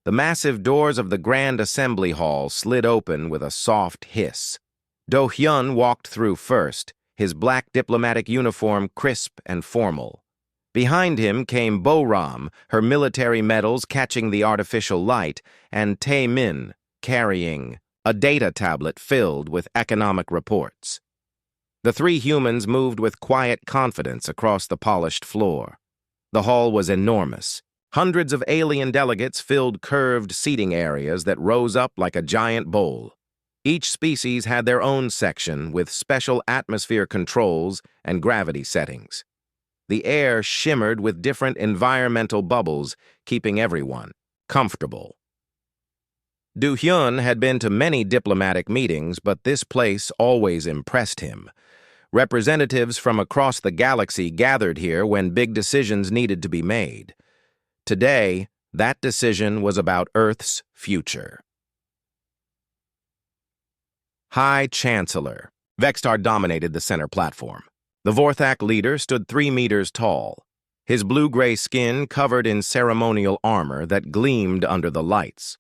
The massive doors of the Grand Assembly Hall slid open with a soft hiss. Do-hyun walked through first, his black diplomatic uniform crisp and formal. Behind him came Bo-ram, her military medals catching the artificial light, and Tae-min, carrying a data tablet filled with economic reports. The three humans moved with quiet confidence across the polished floor. The hall was enormous. Hundreds of alien delegates filled curved seating areas that rose up like a giant bowl. Each species had their own section with special atmosphere controls and gravity settings. The air shimmered with different environmental bubbles, keeping everyone comfortable. Do-hyun had been to many diplomatic meetings, but this place always impressed him. Representatives from across the galaxy gathered here when big decisions needed to be made. Today, that decision was about Earth's future. High Chancellor. Vextar dominated the center platform. The Vorthak leader stood 3 meters tall, his blue-gray skin covered in ceremonial armor that gleamed under the lights.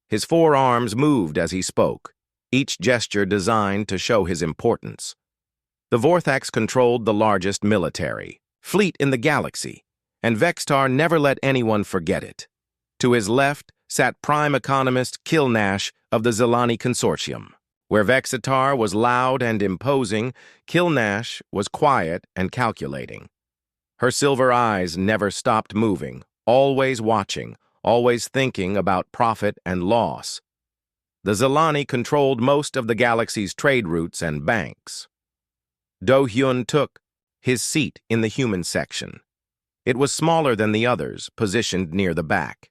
His forearms moved as he spoke, each gesture designed to show his importance. The Vorthaks controlled the largest military fleet in the galaxy, and Vextar never let anyone forget it. To his left sat prime economist Kilnash of the Zelani Consortium. Where Vexatar was loud and imposing, Kilnash was quiet and calculating. Her silver eyes never stopped moving, always watching, always thinking about profit and loss. The Zelani controlled most of the galaxy's trade routes and banks. Do-hyun took his seat in the human section. It was smaller than the others, positioned near the back.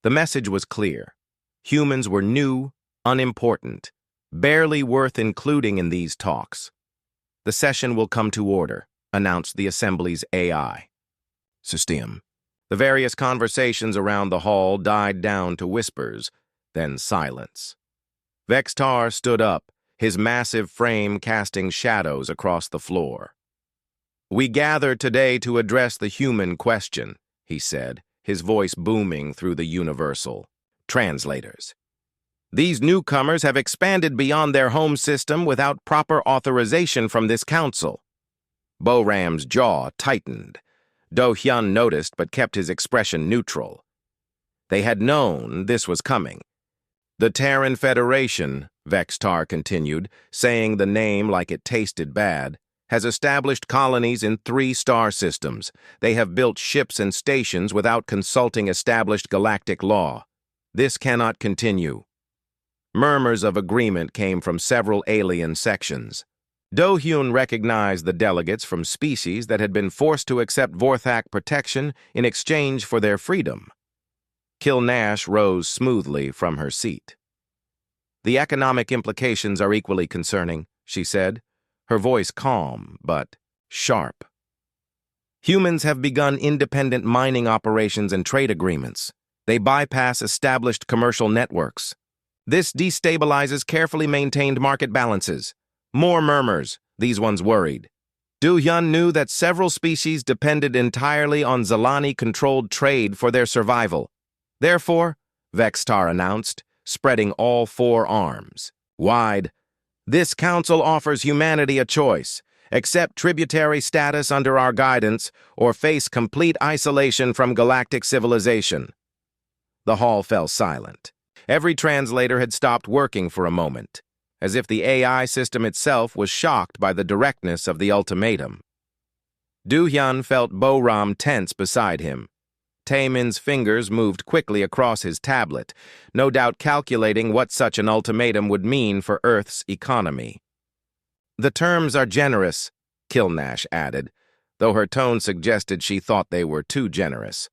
The message was clear. Humans were new, unimportant, barely worth including in these talks. The session will come to order, announced the Assembly's AI system. The various conversations around the hall died down to whispers, then silence. Vextar stood up, his massive frame casting shadows across the floor. "We gather today to address the human question," he said, his voice booming through the universal translators. "These newcomers have expanded beyond their home system without proper authorization from this council." Bo-ram's jaw tightened. Do-hyun noticed but kept his expression neutral. They had known this was coming. "The Terran Federation," Vextar continued, saying the name like it tasted bad, "has established colonies in 3 star systems. They have built ships and stations without consulting established galactic law. This cannot continue." Murmurs of agreement came from several alien sections. Do-hyun recognized the delegates from species that had been forced to accept Vorthak protection in exchange for their freedom. Kilnash rose smoothly from her seat. "The economic implications are equally concerning," she said, her voice calm but sharp. "Humans have begun independent mining operations and trade agreements. They bypass established commercial networks. This destabilizes carefully maintained market balances. More murmurs, these ones worried. Do-hyun knew that several species depended entirely on Zelani-controlled trade for their survival. Therefore, Vextar announced, spreading all 4 arms wide, "This council offers humanity a choice. Accept tributary status under our guidance or face complete isolation from galactic civilization." The hall fell silent. Every translator had stopped working for a moment, as if the AI system itself was shocked by the directness of the ultimatum. Do-hyun felt Bo-ram tense beside him. Tae-min's fingers moved quickly across his tablet, no doubt calculating what such an ultimatum would mean for Earth's economy. "The terms are generous," Kilnash added, though her tone suggested she thought they were too generous.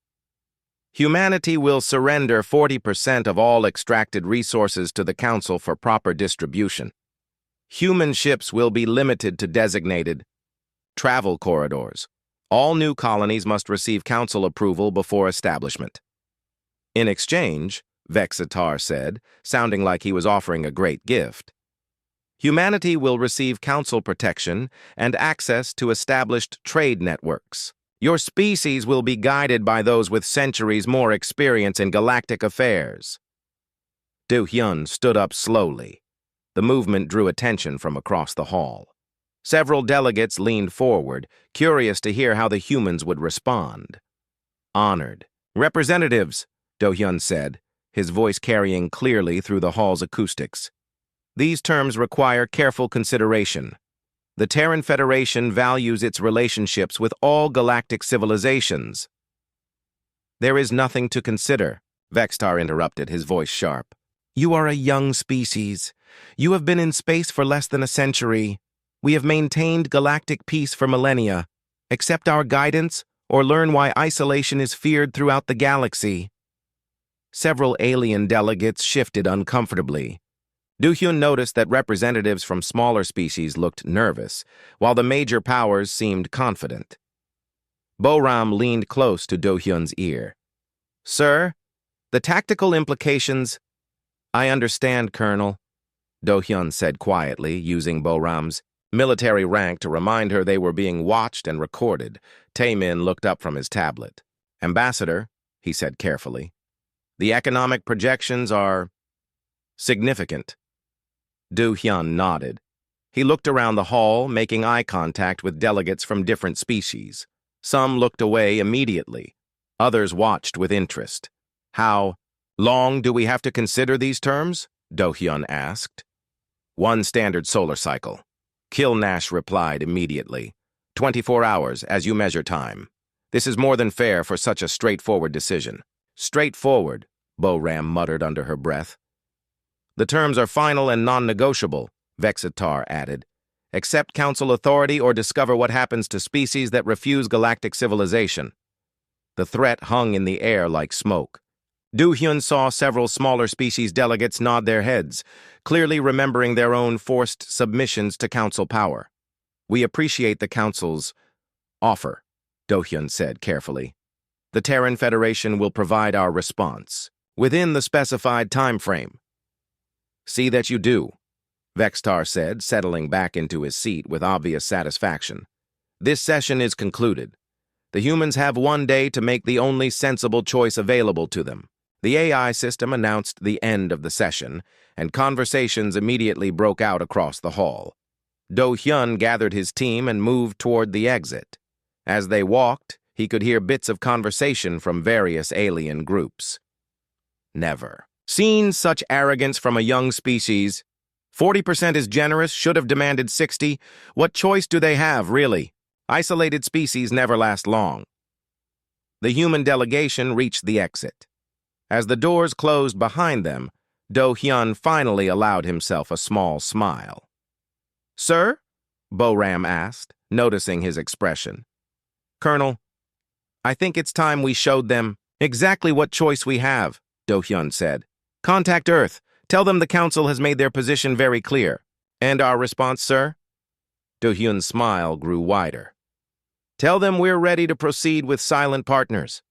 "Humanity will surrender 40% of all extracted resources to the Council for proper distribution. Human ships will be limited to designated travel corridors. All new colonies must receive Council approval before establishment." "In exchange," Vexatar said, sounding like he was offering a great gift, "humanity will receive Council protection and access to established trade networks. Your species will be guided by those with centuries more experience in galactic affairs. Do-hyun stood up slowly. The movement drew attention from across the hall. Several delegates leaned forward, curious to hear how the humans would respond. Honored. Representatives, Do-hyun said, his voice carrying clearly through the hall's acoustics. These terms require careful consideration. The Terran Federation values its relationships with all galactic civilizations. There is nothing to consider, Vextar interrupted, his voice sharp. You are a young species. You have been in space for less than a century. We have maintained galactic peace for millennia. Accept our guidance or learn why isolation is feared throughout the galaxy. Several alien delegates shifted uncomfortably. Do-hyun noticed that representatives from smaller species looked nervous, while the major powers seemed confident. Bo-ram leaned close to Do-hyun's ear. Sir, the tactical implications— I understand, Colonel, Do-hyun said quietly, using Bo-ram's military rank to remind her they were being watched and recorded. Taemin looked up from his tablet. Ambassador, he said carefully, the economic projections are significant. Do-hyun nodded. He looked around the hall, making eye contact with delegates from different species. Some looked away immediately. Others watched with interest. How long do we have to consider these terms? Do-hyun asked. 1 standard solar cycle. Kilnash replied immediately. 24 hours as you measure time. This is more than fair for such a straightforward decision. Straightforward, Bo-ram muttered under her breath. The terms are final and non-negotiable, Vexitar added. Accept council authority or discover what happens to species that refuse galactic civilization. The threat hung in the air like smoke. Do-hyun saw several smaller species delegates nod their heads, clearly remembering their own forced submissions to council power. We appreciate the council's offer, Do-hyun said carefully. The Terran Federation will provide our response within the specified time frame. See that you do, Vextar said, settling back into his seat with obvious satisfaction. This session is concluded. The humans have 1 day to make the only sensible choice available to them. The AI system announced the end of the session, and conversations immediately broke out across the hall. Do-hyun gathered his team and moved toward the exit. As they walked, he could hear bits of conversation from various alien groups. Never seen such arrogance from a young species. 40% is generous, should have demanded 60. What choice do they have, really? Isolated species never last long. The human delegation reached the exit. As the doors closed behind them, Do-hyun finally allowed himself a small smile. Sir? Bo-ram asked, noticing his expression. Colonel, I think it's time we showed them exactly what choice we have, Do-hyun said. Contact Earth. Tell them the council has made their position very clear. And our response, sir? Do-hyun's smile grew wider. Tell them we're ready to proceed with silent partners.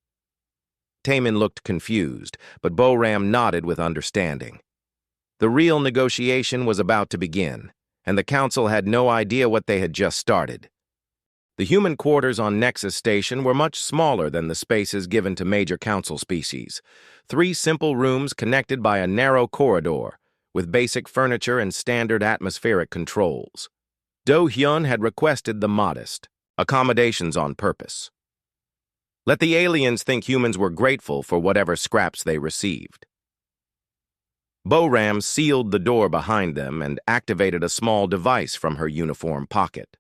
Taemin looked confused, but Bo-ram nodded with understanding. The real negotiation was about to begin, and the council had no idea what they had just started. The human quarters on Nexus Station were much smaller than the spaces given to major council species. 3 simple rooms connected by a narrow corridor, with basic furniture and standard atmospheric controls. Do-hyun had requested the modest accommodations on purpose. Let the aliens think humans were grateful for whatever scraps they received. Bo-ram sealed the door behind them and activated a small device from her uniform pocket.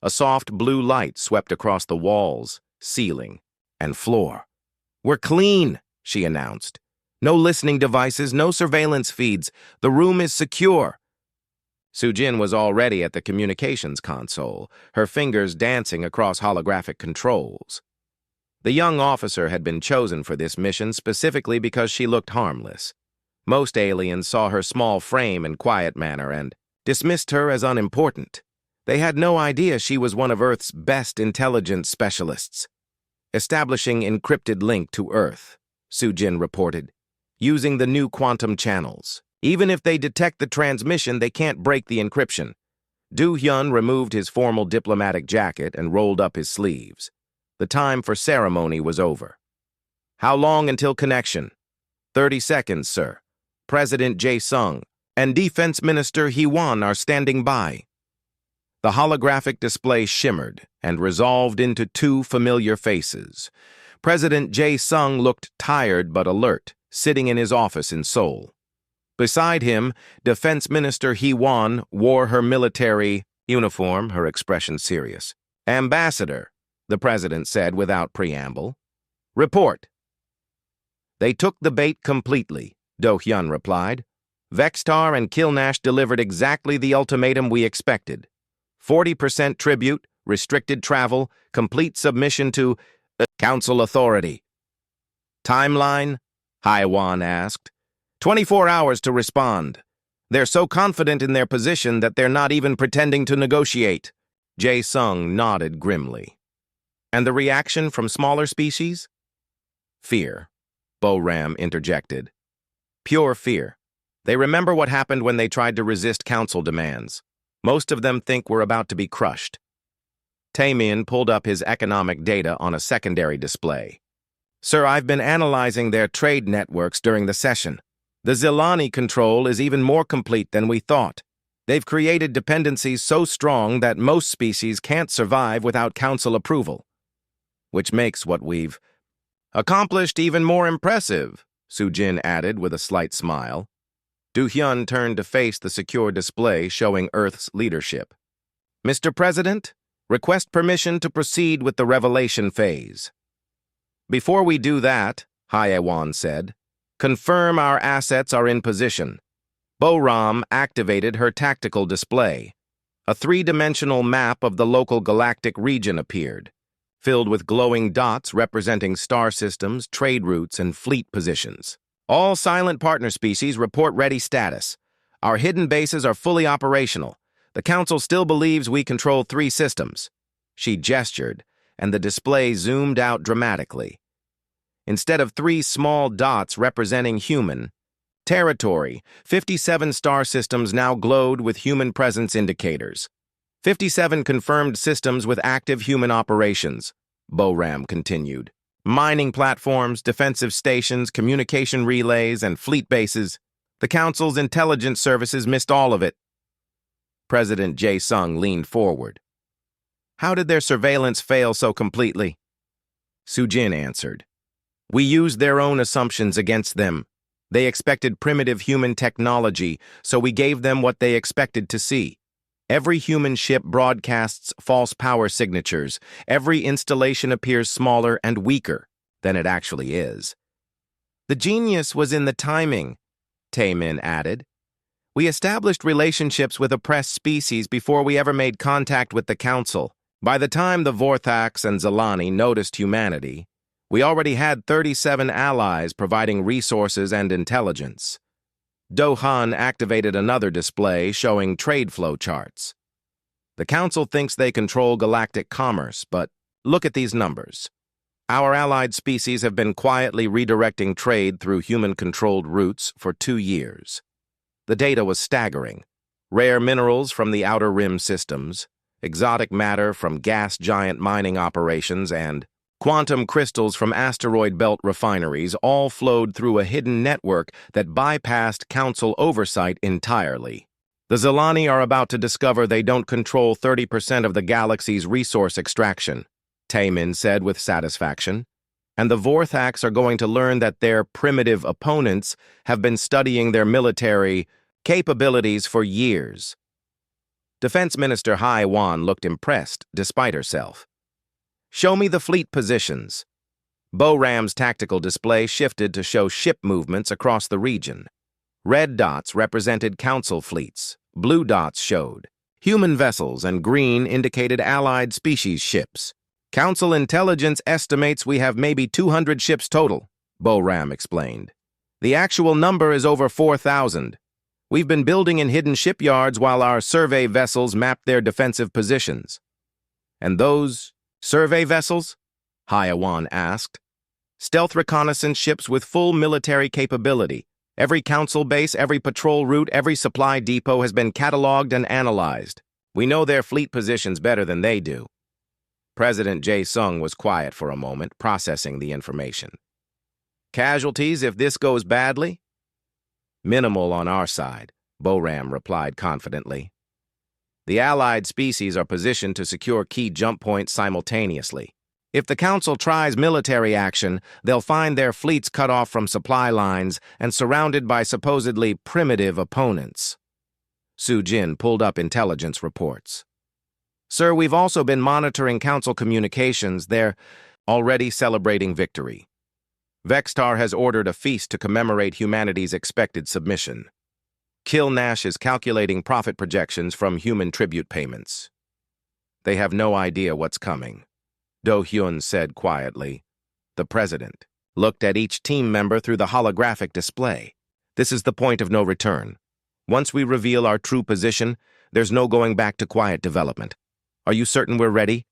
A soft blue light swept across the walls, ceiling, and floor. We're clean, she announced. No listening devices, no surveillance feeds. The room is secure. Sujin was already at the communications console, her fingers dancing across holographic controls. The young officer had been chosen for this mission specifically because she looked harmless. Most aliens saw her small frame and quiet manner and dismissed her as unimportant. They had no idea she was one of Earth's best intelligence specialists. Establishing encrypted link to Earth, Sujin reported, using the new quantum channels. Even if they detect the transmission, they can't break the encryption. Do-hyun removed his formal diplomatic jacket and rolled up his sleeves. The time for ceremony was over. How long until connection? 30 seconds, sir. President Jae-sung and Defense Minister Hee-won are standing by. The holographic display shimmered and resolved into two familiar faces. President Jae-sung looked tired but alert, sitting in his office in Seoul. Beside him, Defense Minister Hee-won wore her military uniform, her expression serious. "Ambassador," the president said without preamble. "Report." "They took the bait completely," Do-hyun replied. "Vextar and Kilnash delivered exactly the ultimatum we expected. 40% tribute, restricted travel, complete submission to council authority." "Timeline?" Hye-won asked. 24 hours to respond. They're so confident in their position that they're not even pretending to negotiate." Jae-sung nodded grimly. "And the reaction from smaller species?" "Fear," Bo-ram interjected. "Pure fear. They remember what happened when they tried to resist council demands. Most of them think we're about to be crushed." Taemin pulled up his economic data on a secondary display. "Sir, I've been analyzing their trade networks during the session. The Zilani control is even more complete than we thought. They've created dependencies so strong that most species can't survive without council approval. Which makes what we've accomplished even more impressive," Soo-jin added with a slight smile. Do-hyun turned to face the secure display showing Earth's leadership. "Mr. President, request permission to proceed with the revelation phase." "Before we do that," Hye-won said, "confirm our assets are in position." Bo-ram activated her tactical display. A three-dimensional map of the local galactic region appeared, filled with glowing dots representing star systems, trade routes, and fleet positions. "All silent partner species report ready status. Our hidden bases are fully operational. The Council still believes we control 3 systems." She gestured, and the display zoomed out dramatically. Instead of 3 small dots representing human territory, 57 star systems now glowed with human presence indicators. 57 confirmed systems with active human operations, Bo-ram continued. Mining platforms, defensive stations, communication relays, and fleet bases. The Council's intelligence services missed all of it. President Jae-sung leaned forward. "How did their surveillance fail so completely?" Soo-jin answered. "We used their own assumptions against them. They expected primitive human technology, so we gave them what they expected to see. Every human ship broadcasts false power signatures. Every installation appears smaller and weaker than it actually is." "The genius was in the timing," Taemin added. "We established relationships with oppressed species before we ever made contact with the Council. By the time the Vorthax and Zilani noticed humanity, we already had 37 allies providing resources and intelligence." Do-hyun activated another display showing trade flow charts. "The Council thinks they control galactic commerce, but look at these numbers. Our allied species have been quietly redirecting trade through human-controlled routes for 2 years. The data was staggering. Rare minerals from the Outer Rim systems, exotic matter from gas giant mining operations, and quantum crystals from asteroid belt refineries all flowed through a hidden network that bypassed Council oversight entirely. The Zilani are about to discover they don't control 30% of the galaxy's resource extraction," Taemin said with satisfaction. "And the Vorthax are going to learn that their primitive opponents have been studying their military capabilities for years." Defense Minister Hye-won looked impressed despite herself. "Show me the fleet positions." Bo-ram's tactical display shifted to show ship movements across the region. Red dots represented Council fleets, blue dots showed human vessels, and green indicated allied species ships. "Council intelligence estimates we have maybe 200 ships total," Bo-ram explained. "The actual number is over 4,000. We've been building in hidden shipyards while our survey vessels mapped their defensive positions." "And those survey vessels?" Hye-won asked. "Stealth reconnaissance ships with full military capability. Every Council base, every patrol route, every supply depot has been cataloged and analyzed. We know their fleet positions better than they do." President Jae-sung was quiet for a moment, processing the information. Casualties if this goes badly? Minimal on our side, Boram replied confidently. The allied species are positioned to secure key jump points simultaneously. If the Council tries military action, they'll find their fleets cut off from supply lines and surrounded by supposedly primitive opponents. Su Jin pulled up intelligence reports. Sir, we've also been monitoring Council communications. They're already celebrating victory. Vextar has ordered a feast to commemorate humanity's expected submission. Kill Nash is calculating profit projections from human tribute payments. They have no idea what's coming, Do Hyun said quietly. The president looked at each team member through the holographic display. This is the point of no return. Once we reveal our true position, there's no going back to quiet development. Are you certain we're ready?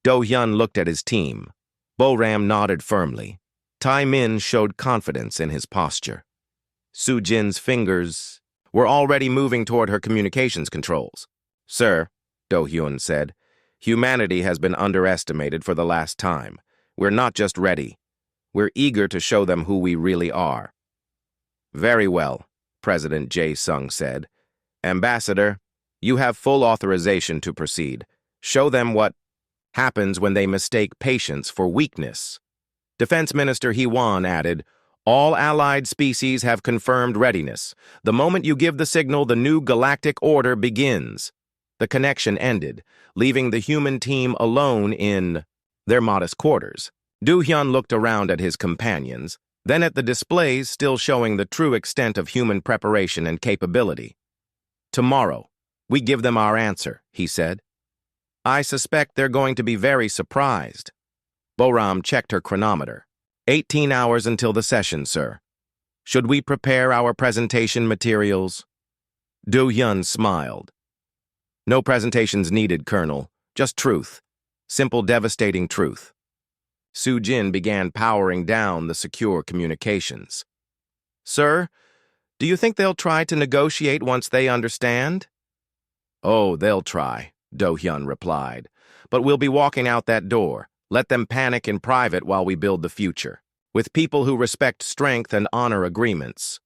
Do Hyun looked at his team. Boram nodded firmly. Tai Min showed confidence in his posture. Su Jin's fingers were already moving toward her communications controls. Sir, Do Hyun said, humanity has been underestimated for the last time. We're not just ready. We're eager to show them who we really are. Very well, President Jae-sung said. Ambassador, you have full authorization to proceed. Show them what happens when they mistake patience for weakness. Defense Minister Hee-won added, all allied species have confirmed readiness. The moment you give the signal, the new galactic order begins. The connection ended, leaving the human team alone in their modest quarters. Do Hyun looked around at his companions, then at the displays still showing the true extent of human preparation and capability. Tomorrow, we give them our answer, he said. I suspect they're going to be very surprised. Boram checked her chronometer. 18 hours until the session, sir. Should we prepare our presentation materials? Do Hyun smiled. No presentations needed, Colonel. Just truth. Simple, devastating truth. Su Jin began powering down the secure communications. Sir, do you think they'll try to negotiate once they understand? Oh, they'll try, Do Hyun replied. But we'll be walking out that door. Let them panic in private while we build the future, with people who respect strength and honor agreements.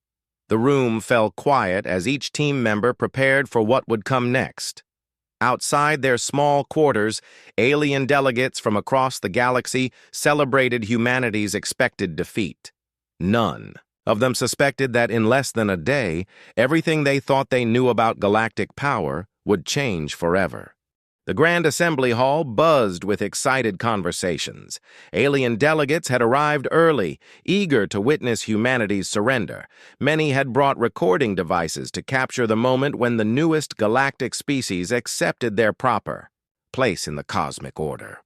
The room fell quiet as each team member prepared for what would come next. Outside their small quarters, alien delegates from across the galaxy celebrated humanity's expected defeat. None of them suspected that in less than a day, everything they thought they knew about galactic power would change forever. The Grand Assembly Hall buzzed with excited conversations. Alien delegates had arrived early, eager to witness humanity's surrender. Many had brought recording devices to capture the moment when the newest galactic species accepted their proper place in the cosmic order.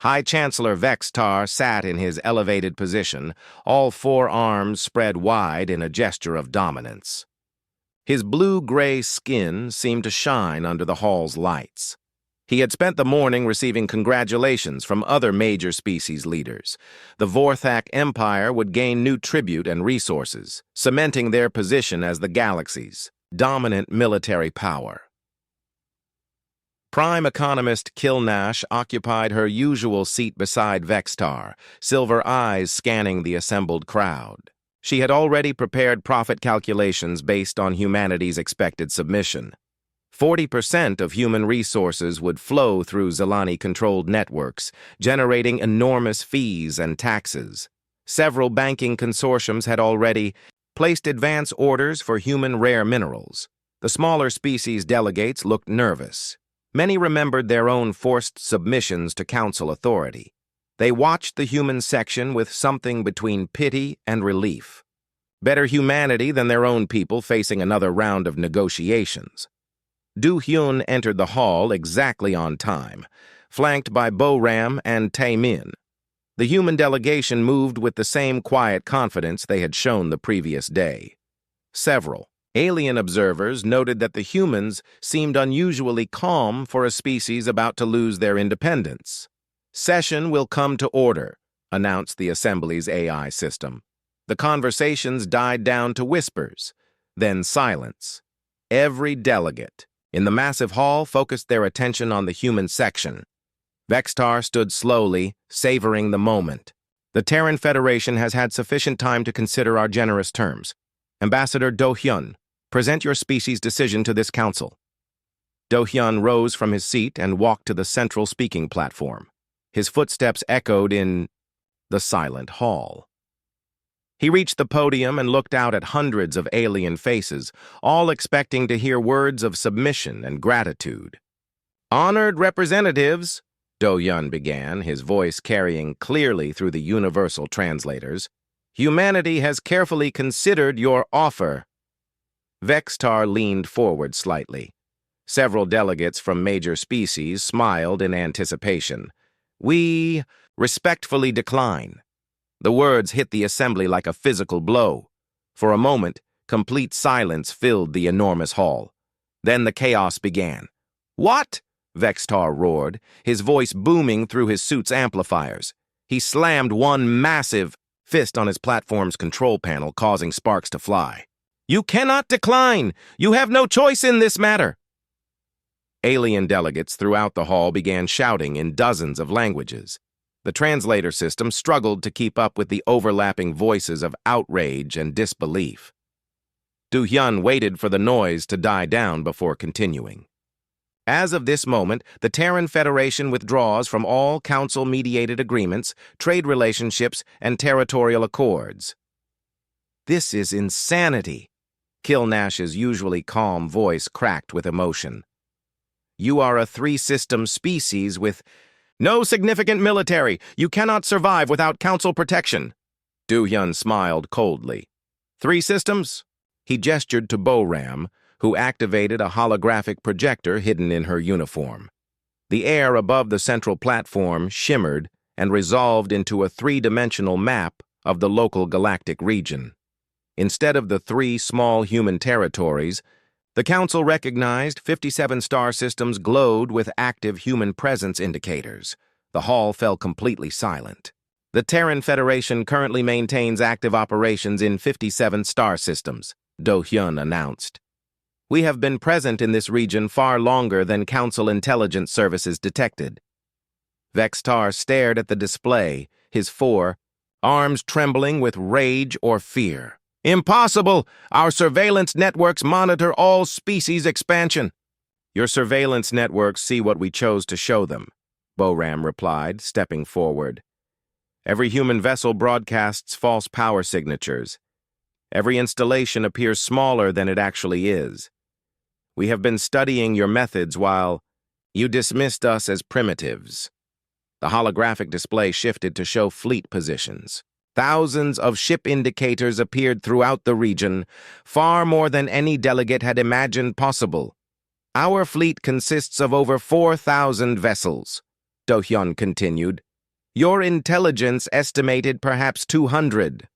High Chancellor Vextar sat in his elevated position, all four arms spread wide in a gesture of dominance. His blue-gray skin seemed to shine under the hall's lights. He had spent the morning receiving congratulations from other major species leaders. The Vorthak Empire would gain new tribute and resources, cementing their position as the galaxy's dominant military power. Prime economist Kill Nash occupied her usual seat beside Vextar, silver eyes scanning the assembled crowd. She had already prepared profit calculations based on humanity's expected submission. 40% of human resources would flow through Zelani-controlled networks, generating enormous fees and taxes. Several banking consortiums had already placed advance orders for human rare minerals. The smaller species delegates looked nervous. Many remembered their own forced submissions to council authority. They watched the human section with something between pity and relief. Better humanity than their own people facing another round of negotiations. Do Hyun entered the hall exactly on time, flanked by Boram and Tae Min. The human delegation moved with the same quiet confidence they had shown the previous day. Several alien observers noted that the humans seemed unusually calm for a species about to lose their independence. Session will come to order, announced the Assembly's AI system. The conversations died down to whispers, then silence. Every delegate in the massive hall focused their attention on the human section. Vextar stood slowly, savoring the moment. The Terran Federation has had sufficient time to consider our generous terms. Ambassador Do-hyun, present your species' decision to this council. Do-hyun rose from his seat and walked to the central speaking platform. His footsteps echoed in the silent hall. He reached the podium and looked out at hundreds of alien faces, all expecting to hear words of submission and gratitude. Honored representatives, Do-hyun began, his voice carrying clearly through the universal translators, humanity has carefully considered your offer. Vextar leaned forward slightly. Several delegates from major species smiled in anticipation. We respectfully decline. The words hit the assembly like a physical blow. For a moment, complete silence filled the enormous hall. Then the chaos began. What? Vextar roared, his voice booming through his suit's amplifiers. He slammed one massive fist on his platform's control panel, causing sparks to fly. You cannot decline! You have no choice in this matter! Alien delegates throughout the hall began shouting in dozens of languages. The translator system struggled to keep up with the overlapping voices of outrage and disbelief. Do-hyun waited for the noise to die down before continuing. As of this moment, the Terran Federation withdraws from all Council-mediated agreements, trade relationships, and territorial accords. This is insanity. Kilnash's usually calm voice cracked with emotion. You are a three-system species with no significant military. You cannot survive without Council protection. Do-hyun smiled coldly. 3 systems? He gestured to Bo-Ram, who activated a holographic projector hidden in her uniform. The air above the central platform shimmered and resolved into a 3-dimensional map of the local galactic region. Instead of the 3 small human territories, the Council recognized 57 star systems glowed with active human presence indicators. The hall fell completely silent. The Terran Federation currently maintains active operations in 57 star systems, Do-hyun announced. We have been present in this region far longer than Council intelligence services detected. Vextar stared at the display, his arms trembling with rage or fear. Impossible! Our surveillance networks monitor all species expansion. Your surveillance networks see what we chose to show them, Bo-Ram replied, stepping forward. Every human vessel broadcasts false power signatures. Every installation appears smaller than it actually is. We have been studying your methods while you dismissed us as primitives. The holographic display shifted to show fleet positions. Thousands of ship indicators appeared throughout the region, far more than any delegate had imagined possible. Our fleet consists of over 4,000 vessels, Do-hyun continued. Your intelligence estimated perhaps 200.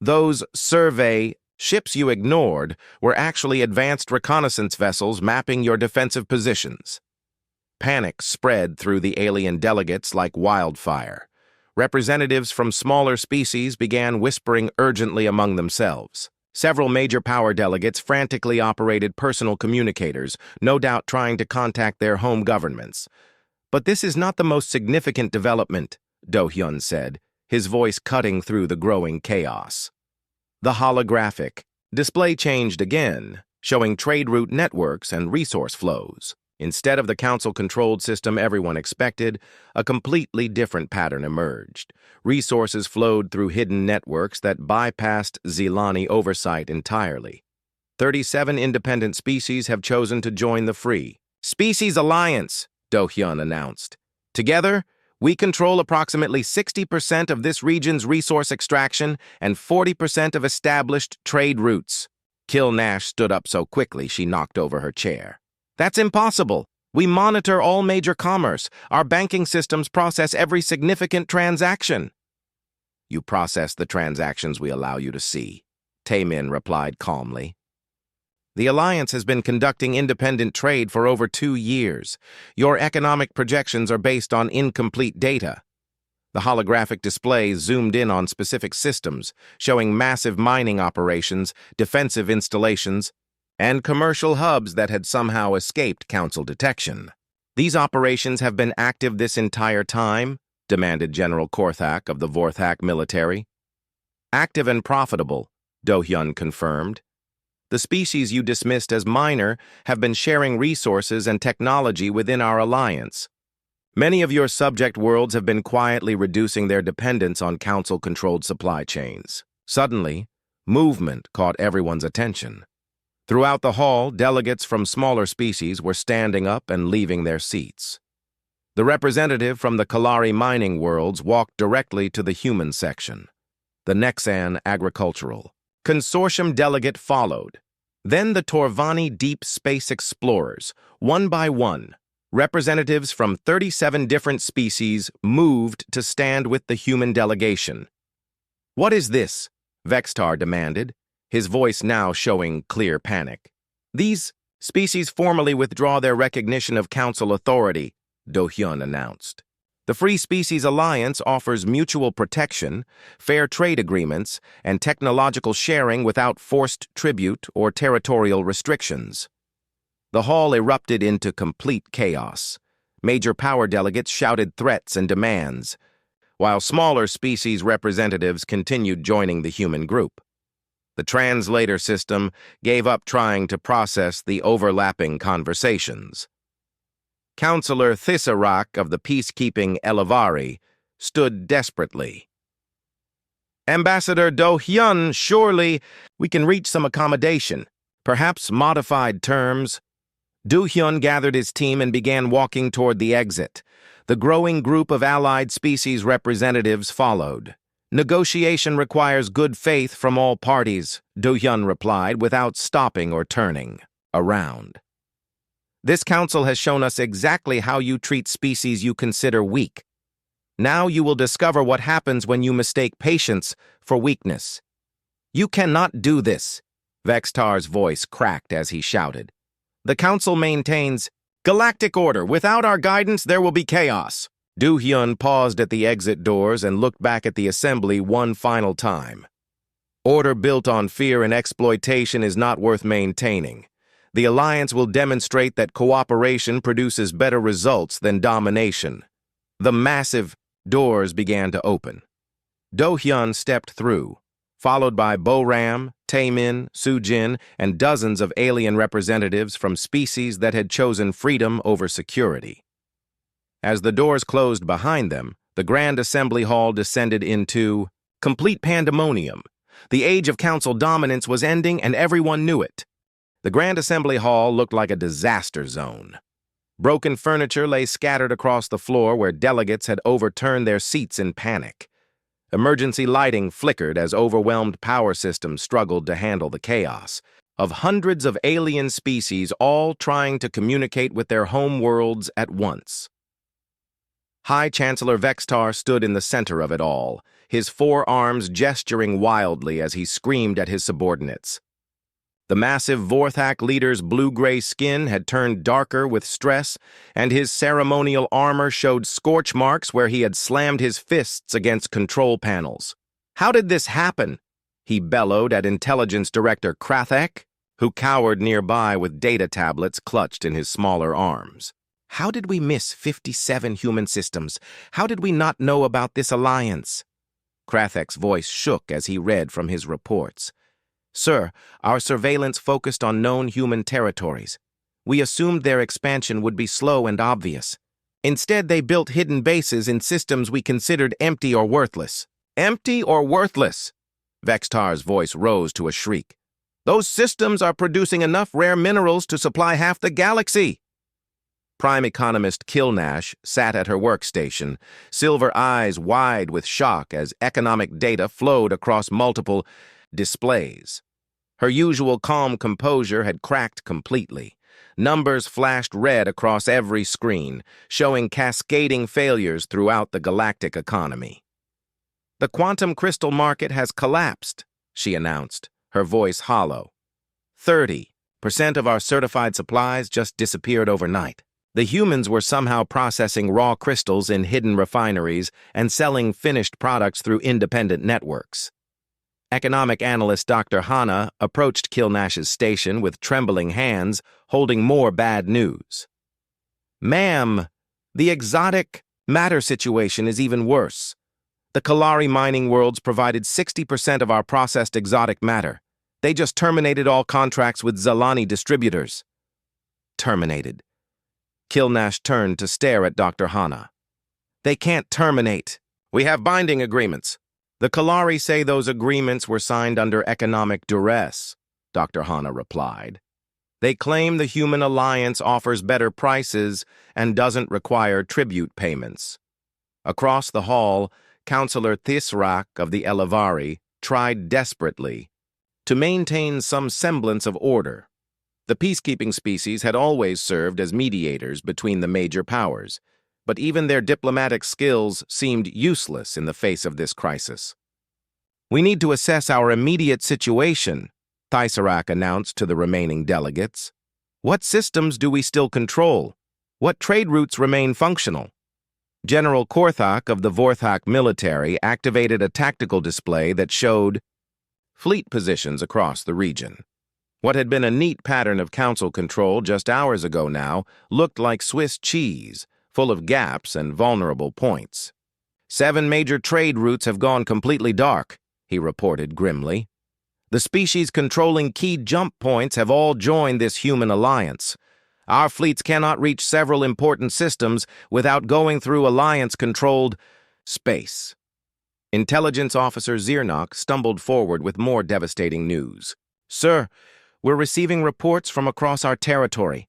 Those survey ships you ignored were actually advanced reconnaissance vessels mapping your defensive positions. Panic spread through the alien delegates like wildfire. Representatives from smaller species began whispering urgently among themselves. Several major power delegates frantically operated personal communicators, no doubt trying to contact their home governments. But this is not the most significant development, Do-hyun said, his voice cutting through the growing chaos. The holographic display changed again, showing trade route networks and resource flows. Instead of the Council-controlled system everyone expected, a completely different pattern emerged. Resources flowed through hidden networks that bypassed Zilani oversight entirely. 37 independent species have chosen to join the Free Species Alliance, Do-hyun announced. Together, we control approximately 60% of this region's resource extraction and 40% of established trade routes. Kilnash stood up so quickly she knocked over her chair. That's impossible. We monitor all major commerce. Our banking systems process every significant transaction. You process the transactions we allow you to see, Taemin replied calmly. The Alliance has been conducting independent trade for over 2 years. Your economic projections are based on incomplete data. The holographic display zoomed in on specific systems, showing massive mining operations, defensive installations, and commercial hubs that had somehow escaped Council detection. These operations have been active this entire time, demanded General Korthak of the Vorthak military. Active and profitable, Do-hyun confirmed. The species you dismissed as minor have been sharing resources and technology within our alliance. Many of your subject worlds have been quietly reducing their dependence on council-controlled supply chains. Suddenly, movement caught everyone's attention. Throughout the hall, delegates from smaller species were standing up and leaving their seats. The representative from the Kalari mining worlds walked directly to the human section. The Nexan agricultural consortium delegate followed. Then the Torvani deep space explorers, one by one. Representatives from 37 different species moved to stand with the human delegation. "What is this?" Vextar demanded, his voice now showing clear panic. "These species formally withdraw their recognition of council authority," Do-hyun announced. "The Free Species Alliance offers mutual protection, fair trade agreements, and technological sharing without forced tribute or territorial restrictions." The hall erupted into complete chaos. Major power delegates shouted threats and demands, while smaller species representatives continued joining the human group. The translator system gave up trying to process the overlapping conversations. Counselor Thissarak of the peacekeeping Elavari stood desperately. "Ambassador Do-hyun, surely we can reach some accommodation, perhaps modified terms." Do-hyun gathered his team and began walking toward the exit. The growing group of allied species representatives followed. "Negotiation requires good faith from all parties," Do-hyun replied without stopping or turning around. "This council has shown us exactly how you treat species you consider weak. Now you will discover what happens when you mistake patience for weakness." "You cannot do this," Vextar's voice cracked as he shouted. "The council maintains galactic order. Without our guidance, there will be chaos." Do-hyun paused at the exit doors and looked back at the assembly one final time. "Order built on fear and exploitation is not worth maintaining. The Alliance will demonstrate that cooperation produces better results than domination." The massive doors began to open. Do-hyun stepped through, followed by Bo-Ram, Taemin, Sujin, and dozens of alien representatives from species that had chosen freedom over security. As the doors closed behind them, the Grand Assembly Hall descended into complete pandemonium. The age of council dominance was ending, and everyone knew it. The Grand Assembly Hall looked like a disaster zone. Broken furniture lay scattered across the floor where delegates had overturned their seats in panic. Emergency lighting flickered as overwhelmed power systems struggled to handle the chaos of hundreds of alien species all trying to communicate with their home worlds at once. High Chancellor Vextar stood in the center of it all, his forearms gesturing wildly as he screamed at his subordinates. The massive Vorthak leader's blue-gray skin had turned darker with stress, and his ceremonial armor showed scorch marks where he had slammed his fists against control panels. "How did this happen?" he bellowed at Intelligence Director Krathek, who cowered nearby with data tablets clutched in his smaller arms. "How did we miss 57 human systems? How did we not know about this alliance?" Krathek's voice shook as he read from his reports. "Sir, our surveillance focused on known human territories. We assumed their expansion would be slow and obvious. Instead, they built hidden bases in systems we considered empty or worthless." "Empty or worthless?" Vextar's voice rose to a shriek. "Those systems are producing enough rare minerals to supply half the galaxy." Prime economist Kilnash sat at her workstation, silver eyes wide with shock as economic data flowed across multiple displays. Her usual calm composure had cracked completely. Numbers flashed red across every screen, showing cascading failures throughout the galactic economy. "The quantum crystal market has collapsed," she announced, her voice hollow. 30% of our certified supplies just disappeared overnight. The humans were somehow processing raw crystals in hidden refineries and selling finished products through independent networks. Economic analyst Dr. Hanna approached Kilnash's station with trembling hands, holding more bad news. Ma'am, the exotic matter situation is even worse. The Kalari mining worlds provided 60% of our processed exotic matter. They just terminated all contracts with Zalani distributors. Terminated. Kilnash turned to stare at Dr. Hana. They can't terminate. We have binding agreements. The Kalari say those agreements were signed under economic duress, Dr. Hana replied. They claim the human alliance offers better prices and doesn't require tribute payments. Across the hall, Counselor Thisrak of the Elavari tried desperately to maintain some semblance of order. The peacekeeping species had always served as mediators between the major powers, but even their diplomatic skills seemed useless in the face of this crisis. We need to assess our immediate situation, Thisrak announced to the remaining delegates. What systems do we still control? What trade routes remain functional? General Korthak of the Vorthak military activated a tactical display that showed fleet positions across the region. What had been a neat pattern of council control just hours ago now looked like Swiss cheese, full of gaps and vulnerable points. 7 major trade routes have gone completely dark, he reported grimly. The species controlling key jump points have all joined this human alliance. Our fleets cannot reach several important systems without going through alliance-controlled space. Intelligence Officer Zirnok stumbled forward with more devastating news. Sir, we're receiving reports from across our territory.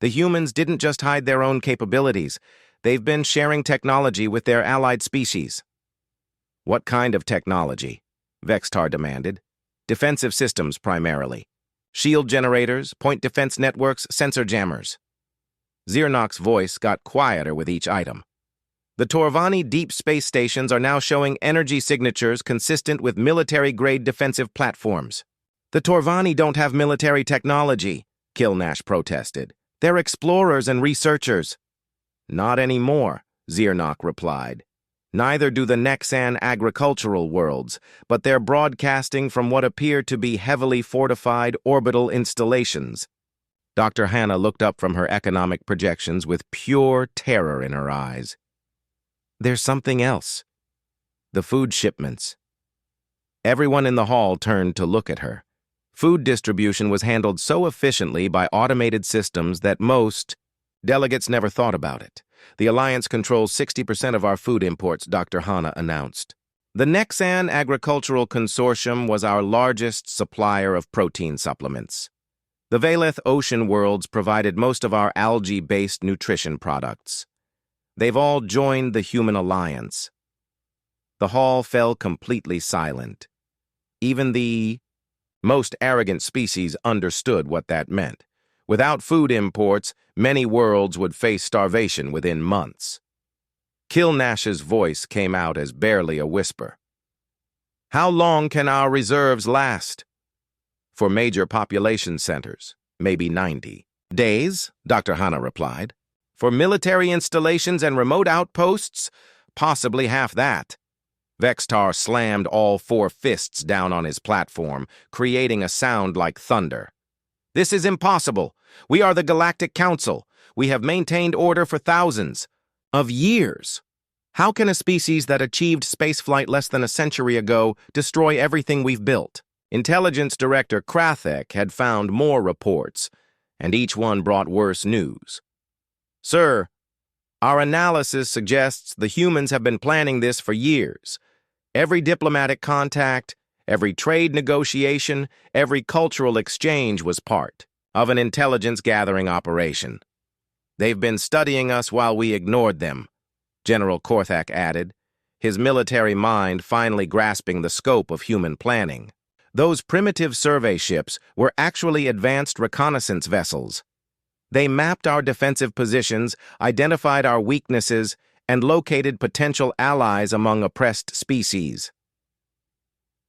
The humans didn't just hide their own capabilities. They've been sharing technology with their allied species. What kind of technology? Vextar demanded. Defensive systems, primarily. Shield generators, point defense networks, sensor jammers. Zirnok's voice got quieter with each item. The Torvani deep space stations are now showing energy signatures consistent with military-grade defensive platforms. The Torvani don't have military technology, Kilnash protested. They're explorers and researchers. Not anymore, Zirnok replied. Neither do the Nexan agricultural worlds, but they're broadcasting from what appear to be heavily fortified orbital installations. Dr. Hannah looked up from her economic projections with pure terror in her eyes. There's something else. The food shipments. Everyone in the hall turned to look at her. Food distribution was handled so efficiently by automated systems that most delegates never thought about it. The Alliance controls 60% of our food imports, Dr. Hana announced. The Nexan Agricultural Consortium was our largest supplier of protein supplements. The Valeth Ocean Worlds provided most of our algae-based nutrition products. They've all joined the Human Alliance. The hall fell completely silent. Even the most arrogant species understood what that meant. Without food imports, many worlds would face starvation within months. Kilnash's voice came out as barely a whisper. How long can our reserves last? For major population centers, maybe 90. Days, Dr. Hana replied. For military installations and remote outposts, possibly half that. Vextar slammed all 4 fists down on his platform, creating a sound like thunder. This is impossible. We are the Galactic Council. We have maintained order for thousands of years. How can a species that achieved spaceflight less than a century ago destroy everything we've built? Intelligence Director Krathek had found more reports, and each one brought worse news. Sir, our analysis suggests the humans have been planning this for years. Every diplomatic contact, every trade negotiation, every cultural exchange was part of an intelligence-gathering operation. They've been studying us while we ignored them, General Korthak added, his military mind finally grasping the scope of human planning. Those primitive survey ships were actually advanced reconnaissance vessels. They mapped our defensive positions, identified our weaknesses, and located potential allies among oppressed species.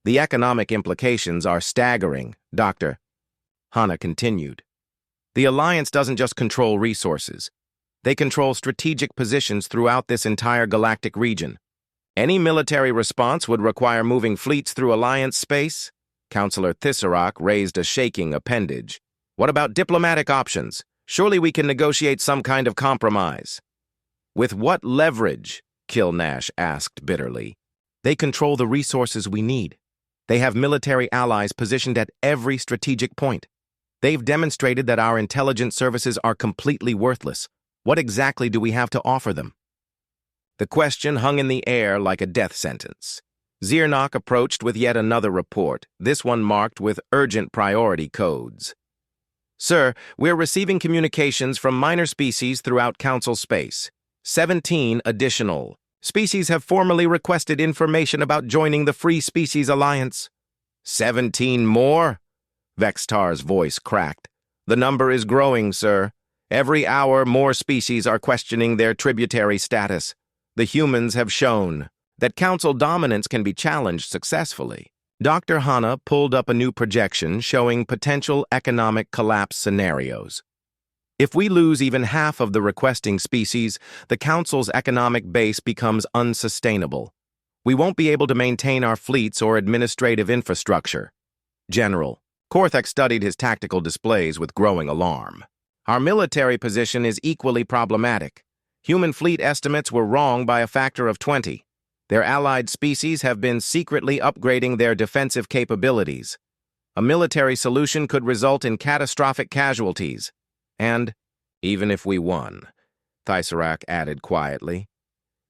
The economic implications are staggering, Dr. Hana continued. The Alliance doesn't just control resources. They control strategic positions throughout this entire galactic region. Any military response would require moving fleets through Alliance space. Counselor Thisrak raised a shaking appendage. What about diplomatic options? Surely we can negotiate some kind of compromise. With what leverage? Kilnash asked bitterly. They control the resources we need. They have military allies positioned at every strategic point. They've demonstrated that our intelligence services are completely worthless. What exactly do we have to offer them? The question hung in the air like a death sentence. Zirnok approached with yet another report, this one marked with urgent priority codes. Sir, we're receiving communications from minor species throughout Council space. 17 additional species have formally requested information about joining the Free Species Alliance. 17 more? Vextar's voice cracked. The number is growing, sir. Every hour, more species are questioning their tributary status. The humans have shown that Council dominance can be challenged successfully. Dr. Hanna pulled up a new projection showing potential economic collapse scenarios. If we lose even half of the requesting species, the Council's economic base becomes unsustainable. We won't be able to maintain our fleets or administrative infrastructure. General, Korthek studied his tactical displays with growing alarm. Our military position is equally problematic. Human fleet estimates were wrong by a factor of 20. Their allied species have been secretly upgrading their defensive capabilities. A military solution could result in catastrophic casualties. And, even if we won, Thyserak added quietly,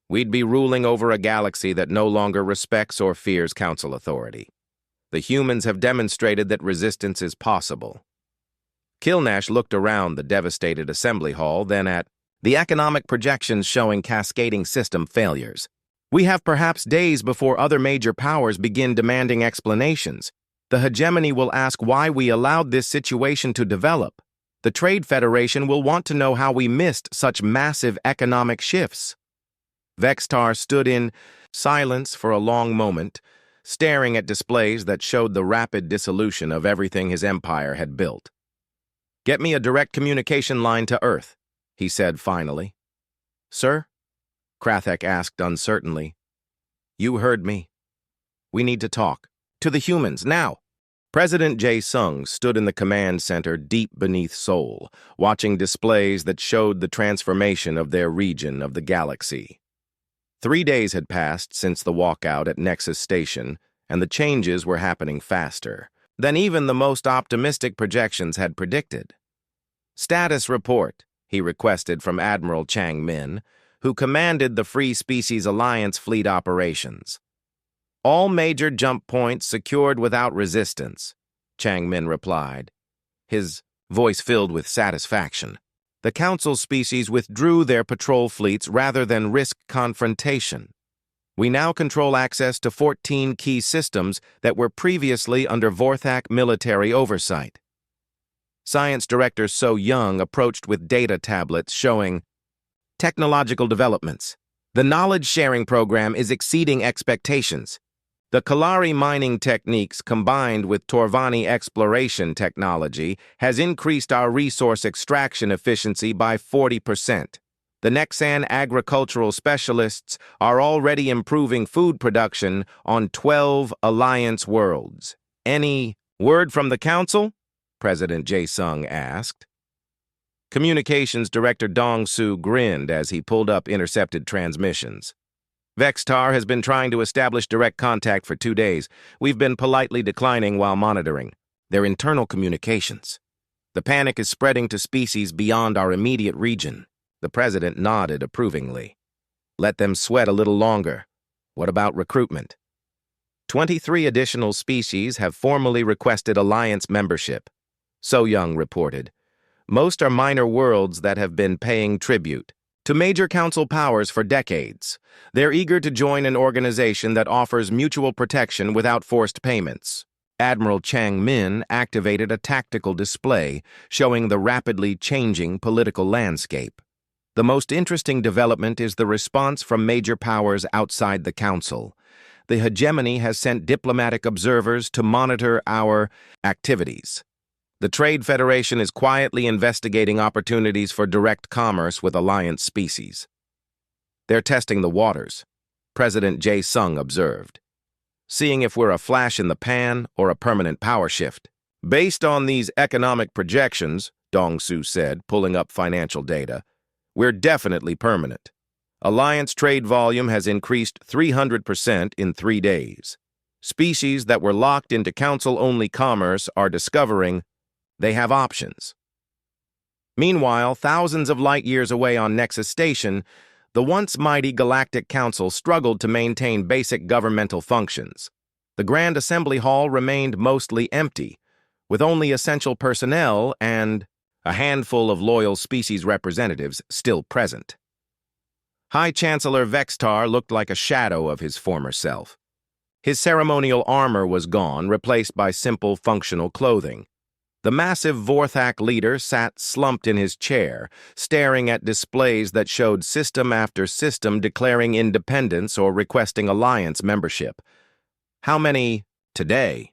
we'd be ruling over a galaxy that no longer respects or fears Council authority. The humans have demonstrated that resistance is possible. Kilnash looked around the devastated assembly hall, then at the economic projections showing cascading system failures. We have perhaps days before other major powers begin demanding explanations. The hegemony will ask why we allowed this situation to develop. The Trade Federation will want to know how we missed such massive economic shifts. Vextar stood in silence for a long moment, staring at displays that showed the rapid dissolution of everything his empire had built. Get me a direct communication line to Earth, he said finally. Sir? Krathek asked uncertainly. You heard me. We need to talk. To the humans, now. President Jae-sung stood in the command center deep beneath Seoul, watching displays that showed the transformation of their region of the galaxy. 3 days had passed since the walkout at Nexus Station, and the changes were happening faster than even the most optimistic projections had predicted. Status report, he requested from Admiral Chang Min, who commanded the Free Species Alliance fleet operations. All major jump points secured without resistance, Chang Min replied, his voice filled with satisfaction. The Council species withdrew their patrol fleets rather than risk confrontation. We now control access to 14 key systems that were previously under Vorthak military oversight. Science Director So Young approached with data tablets showing technological developments. The knowledge-sharing program is exceeding expectations. The Kalari mining techniques combined with Torvani exploration technology has increased our resource extraction efficiency by 40%. The Nexan agricultural specialists are already improving food production on 12 Alliance worlds. Any word from the Council? President Jae-sung asked. Communications Director Dong-soo grinned as he pulled up intercepted transmissions. Vextar has been trying to establish direct contact for 2 days. We've been politely declining while monitoring their internal communications. The panic is spreading to species beyond our immediate region. The president nodded approvingly. Let them sweat a little longer. What about recruitment? 23 additional species have formally requested alliance membership, So Young reported. Most are minor worlds that have been paying tribute to major council powers for decades. They're eager to join an organization that offers mutual protection without forced payments. Admiral Chang Min activated a tactical display showing the rapidly changing political landscape. The most interesting development is the response from major powers outside the council. The hegemony has sent diplomatic observers to monitor our activities. The Trade Federation is quietly investigating opportunities for direct commerce with alliance species. They're testing the waters, President Jae-sung observed, seeing if we're a flash in the pan or a permanent power shift. Based on these economic projections, Dong-Su said, pulling up financial data. "We're definitely permanent. Alliance trade volume has increased 300% in 3 days. Species that were locked into Council-only commerce are discovering they have options." Meanwhile, thousands of light-years away on Nexus Station, the once mighty Galactic Council struggled to maintain basic governmental functions. The Grand Assembly Hall remained mostly empty, with only essential personnel and a handful of loyal species representatives still present. High Chancellor Vextar looked like a shadow of his former self. His ceremonial armor was gone, replaced by simple functional clothing. The massive Vorthak leader sat slumped in his chair, staring at displays that showed system after system declaring independence or requesting alliance membership. "How many today?"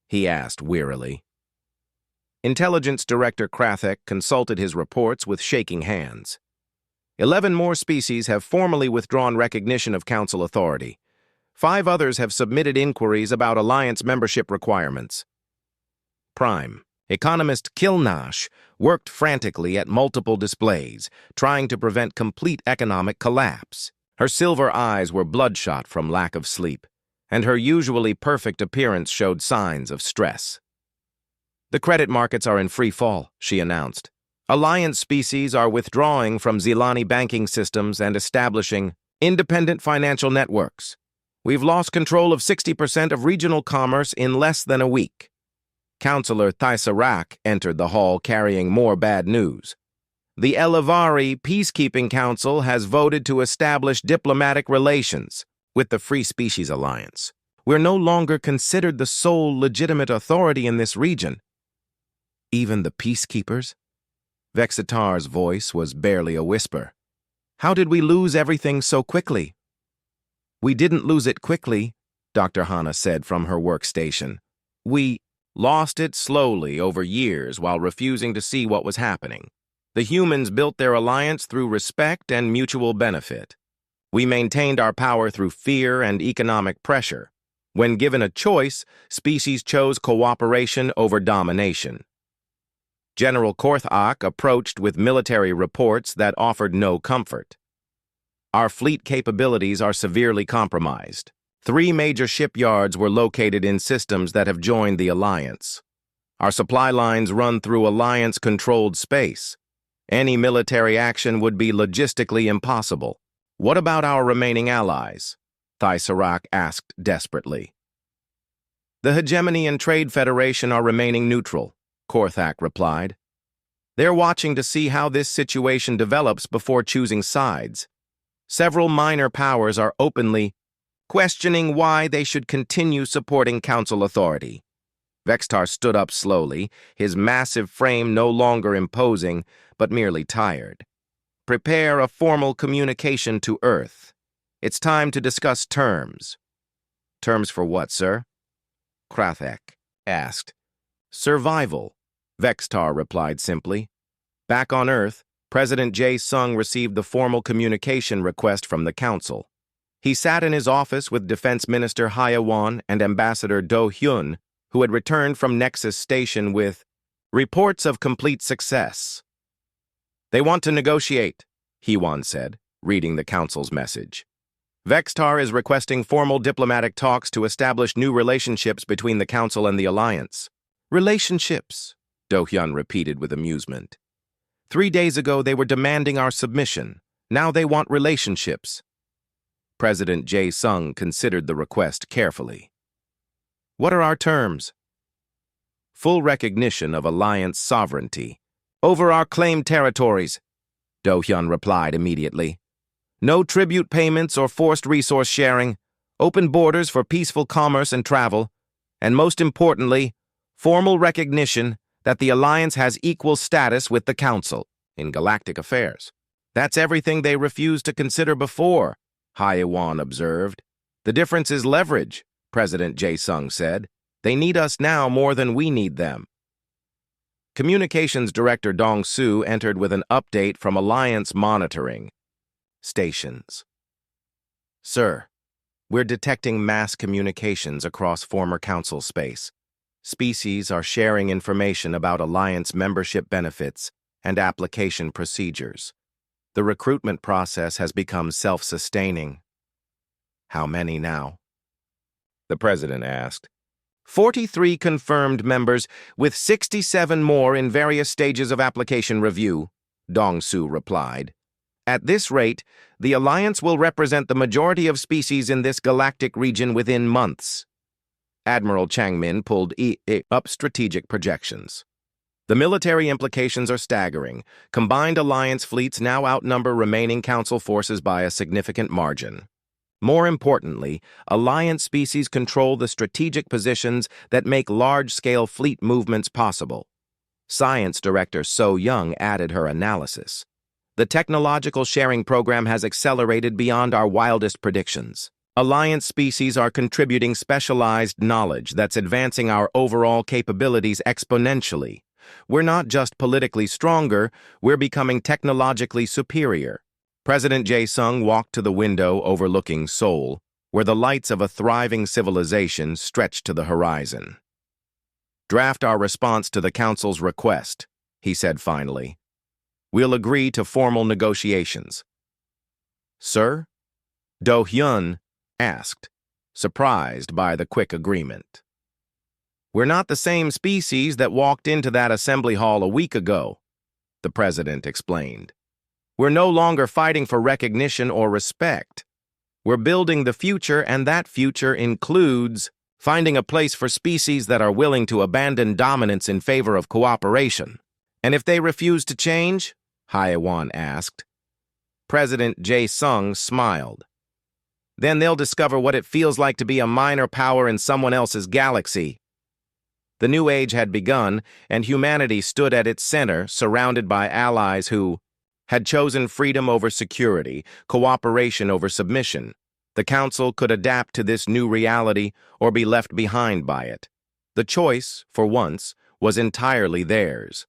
he asked wearily. Intelligence Director Krathek consulted his reports with shaking hands. 11 more species have formally withdrawn recognition of Council authority. 5 others have submitted inquiries about alliance membership requirements. Prime. Economist Kilnash worked frantically at multiple displays, trying to prevent complete economic collapse. Her silver eyes were bloodshot from lack of sleep, and her usually perfect appearance showed signs of stress. "The credit markets are in free fall," she announced. "Alliance species are withdrawing from Zilani banking systems and establishing independent financial networks. We've lost control of 60% of regional commerce in less than a week." Councillor Thysarak entered the hall carrying more bad news. "The Elivari Peacekeeping Council has voted to establish diplomatic relations with the Free Species Alliance. We're no longer considered the sole legitimate authority in this region." "Even the peacekeepers?" Vexitar's voice was barely a whisper. "How did we lose everything so quickly?" "We didn't lose it quickly," Dr. Hana said from her workstation. "We lost it slowly over years while refusing to see what was happening. The humans built their alliance through respect and mutual benefit. We maintained our power through fear and economic pressure. When given a choice, species chose cooperation over domination." General Korthak approached with military reports that offered no comfort. "Our fleet capabilities are severely compromised. 3 major shipyards were located in systems that have joined the Alliance. Our supply lines run through Alliance-controlled space. Any military action would be logistically impossible." "What about our remaining allies?" Thysarak asked desperately. "The Hegemony and Trade Federation are remaining neutral," Korthak replied. "They're watching to see how this situation develops before choosing sides. Several minor powers are openly questioning why they should continue supporting Council authority." Vextar stood up slowly, his massive frame no longer imposing, but merely tired. "Prepare a formal communication to Earth. It's time to discuss terms." "Terms for what, sir?" Krathek asked. "Survival," Vextar replied simply. Back on Earth, President Jae-sung received the formal communication request from the Council. He sat in his office with Defense Minister Hyeon and Ambassador Do-hyun, who had returned from Nexus Station with reports of complete success. "They want to negotiate," Hyeon said, reading the Council's message. "Vextar is requesting formal diplomatic talks to establish new relationships between the Council and the Alliance." "Relationships," Do-hyun repeated with amusement. 3 days ago they were demanding our submission. Now they want relationships." President Jae-sung considered the request carefully. "What are our terms?" "Full recognition of Alliance sovereignty over our claimed territories," Do-hyun replied immediately. "No tribute payments or forced resource sharing, open borders for peaceful commerce and travel, and most importantly, formal recognition that the Alliance has equal status with the Council in galactic affairs. That's everything they refused to consider before," Hyeon observed. "The difference is leverage," President Jae-sung said. "They need us now more than we need them." Communications Director Dong-Su entered with an update from Alliance Monitoring Stations. "Sir, we're detecting mass communications across former Council space. Species are sharing information about Alliance membership benefits and application procedures. The recruitment process has become self-sustaining. How many now? The president asked. 43 confirmed members, with 67 more in various stages of application review, Dong-Su replied. At this rate, the Alliance will represent the majority of species in this galactic region within months. Admiral Changmin pulled up strategic projections. The military implications are staggering. Combined Alliance fleets now outnumber remaining Council forces by a significant margin. More importantly, Alliance species control the strategic positions that make large-scale fleet movements possible. Science Director So Young added her analysis. The technological sharing program has accelerated beyond our wildest predictions. Alliance species are contributing specialized knowledge that's advancing our overall capabilities exponentially. We're not just politically stronger, we're becoming technologically superior. President Jae-sung walked to the window overlooking Seoul, where the lights of a thriving civilization stretched to the horizon. Draft our response to the Council's request, he said finally. We'll agree to formal negotiations. Sir? Do-hyun asked, surprised by the quick agreement. We're not the same species that walked into that assembly hall a week ago, the president explained. We're no longer fighting for recognition or respect. We're building the future, and that future includes finding a place for species that are willing to abandon dominance in favor of cooperation. And if they refuse to change? Hae-won asked. President Jae-sung smiled. Then they'll discover what it feels like to be a minor power in someone else's galaxy. The new age had begun, and humanity stood at its center, surrounded by allies who had chosen freedom over security, cooperation over submission. The Council could adapt to this new reality or be left behind by it. The choice, for once, was entirely theirs.